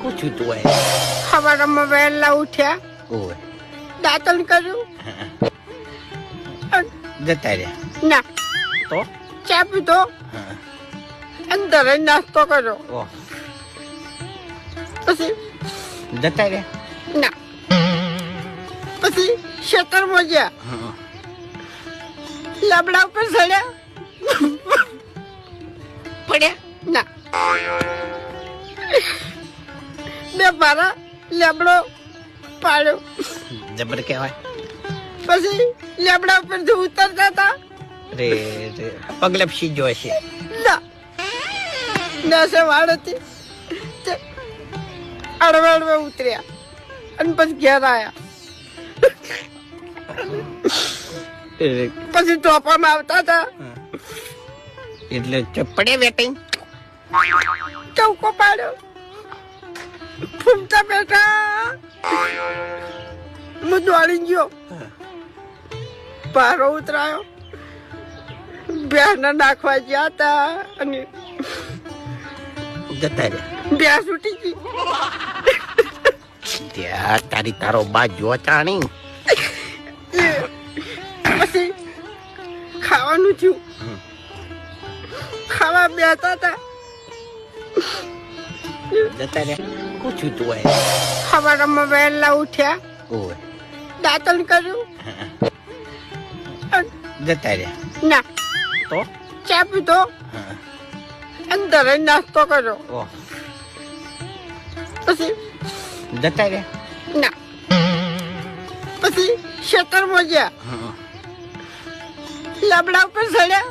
પૂછ્યું તું એ સવારમાં વહેલા ઉઠ્યા, ઓય દાંતણ કર્યું, જતા રહ્યા ના તો ચા પીધો, અંદર જ નાસ્તો કર્યો, ઓહ પછી જતા રહ્યા ના પછી ખેતરમાં ગયા, લાબડા ઉપર ચડ્યા, પડ્યા ના બે ભારા લેબડો પાડ્યો, જબર કહેવાય પછી લેબડા ઉપરથી ઉતરતા હતા, રે રે પગલપસી જો છે ના દસે વાળ હતી, અડવે અડવે ઉતર્યા અને પછી ઘેર આવ્યા, પછી ટોપામાં આવતા હતા, એટલે પડ્યા વેટિંગ ચૌકો પાડ્યો, ફૂમતા બેઠા, હું દોડી ગયો, પારો ઉતરાયો, ભેંસને નાખવા ગયા હતા અને જતા રહ્યા ભેંસ ઉઠી ગઈ, ત્યાં તારી તારો બા જો ચાણી પછી ખાવાનું થયું, ખાવા બેઠા હતા, જતા રહ્યા પૂછ્યું તું એ સવારમાં વહેલા ઉઠ્યા, ઓય દાંતણ કર્યું, જતા રહ્યા ના તો ચા પીધો, અંદર જ નાસ્તો કર્યો, ઓહ પછી જતા રહ્યા ના પછી ખેતરમાં ગયા, લાબડા ઉપર ચડ્યા,